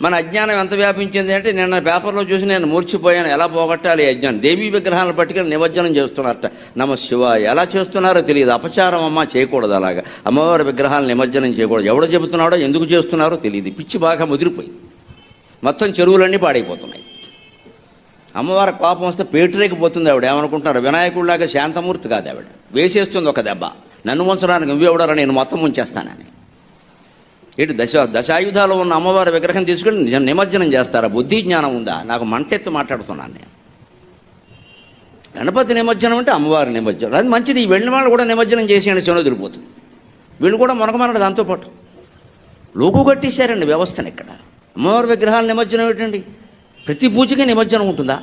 మన అజ్ఞానం ఎంత వ్యాపించింది అంటే నిన్న పేపర్లో చూసి నేను మూర్చిపోయాను. ఎలా పోగొట్టాలి అజ్ఞానం? దేవీ విగ్రహాలను పట్టుకెళ్ళి నిమజ్జనం చేస్తున్నారట. నమ శివాయ. ఎలా చేస్తున్నారో తెలియదు. అపచారం అమ్మ, చేయకూడదు అలాగా. అమ్మవారి విగ్రహాలను నిమజ్జనం చేయకూడదు. ఎవడో చెబుతున్నాడో ఎందుకు చేస్తున్నారో తెలియదు. పిచ్చి బాగా ముదిరిపోయి మొత్తం చెరువులన్నీ పాడైపోతున్నాయి. అమ్మవారి కోపం వస్తే పేటరేకిపోతుంది. ఆవిడ ఏమనుకుంటున్నారు, వినాయకుడిలాగా శాంతమూర్తి కాదు ఆవిడ. వేసేస్తుంది ఒక దెబ్బ. నన్ను ముంచడానికి నువ్వెవడరా, నేను మొత్తం ముంచేస్తానని. ఇటు దశాయుధాలు ఉన్న అమ్మవారి విగ్రహం తీసుకుని నిమజ్జనం చేస్తారా? బుద్ధి జ్ఞానం ఉందా? నాకు మంటెత్తి మాట్లాడుతున్నాను నేను. గణపతి నిమజ్జనం అంటే అమ్మవారి నిమజ్జనం, అది మంచిది. ఈ వెళ్ళిన వాళ్ళు కూడా నిమజ్జనం చేసేయండి, చెను తిరిగిపోతుంది. వీళ్ళు కూడా మొనకమన్నాడు. దాంతోపాటు లోకు కట్టేశారండి వ్యవస్థను. ఇక్కడ అమ్మవారి విగ్రహాల నిమజ్జనం ఏంటండి? ప్రతి పూజకి నిమజ్జనం ఉంటుందా?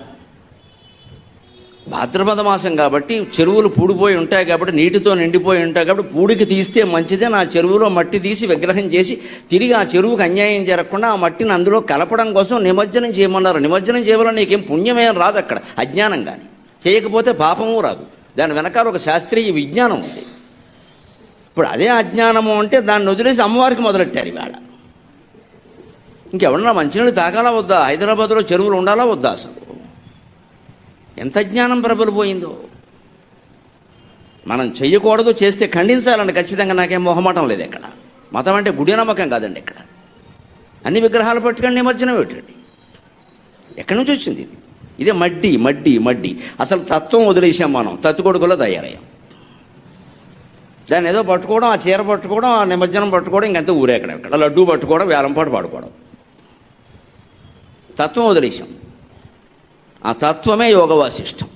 భాద్రపద మాసం కాబట్టి చెరువులు పూడిపోయి ఉంటాయి, కాబట్టి నీటితో నిండిపోయి ఉంటాయి, కాబట్టి పూడికి తీస్తే మంచిదే. నా చెరువులో మట్టి తీసి విగ్రహం చేసి తిరిగి ఆ చెరువుకి అన్యాయం జరగకుండా ఆ మట్టిని అందులో కలపడం కోసం నిమజ్జనం చేయమన్నారు. నిమజ్జనం చేయవల్ల నీకేం పుణ్యమేం రాదు అక్కడ, అజ్ఞానం కానీ. చేయకపోతే పాపము రాదు. దాని వెనకాల ఒక శాస్త్రీయ విజ్ఞానం ఉంది. ఇప్పుడు అదే అజ్ఞానము అంటే దాన్ని వదిలేసి అమ్మవారికి మొదలెట్టారు ఇవాళ. ఇంకెవరన్నా మంచినీళ్ళు తాగాలా వద్దా? హైదరాబాద్లో చెరువులు ఉండాలా వద్దా? అసలు ఎంత జ్ఞానం ప్రబలిపోయిందో. మనం చెయ్యకూడదు, చేస్తే ఖండించాలండి ఖచ్చితంగా. నాకేం మొహమాటం లేదు. ఇక్కడ మతం అంటే గుడి నమ్మకం కాదండి. ఇక్కడ అన్ని విగ్రహాలు పట్టుకొని నిమజ్జనం పెట్టండి. ఎక్కడి నుంచి వచ్చింది ఇది? ఇదే మడ్డి మడ్డి మడ్డి. అసలు తత్వం వదిలేసాం మనం, తత్తుకొడుకులో తయారయ్యాం. దాన్ని ఏదో పట్టుకోవడం, ఆ చీర పట్టుకోవడం, ఆ నిమజ్జనం పట్టుకోవడం, ఇంకంతా ఊరేక్కడ. ఇక్కడ లడ్డూ పట్టుకోవడం, వేలంపాటు పాడుకోవడం. తత్వం వదిలేసాం. ఆ తత్వమే యోగ వాసిష్టం.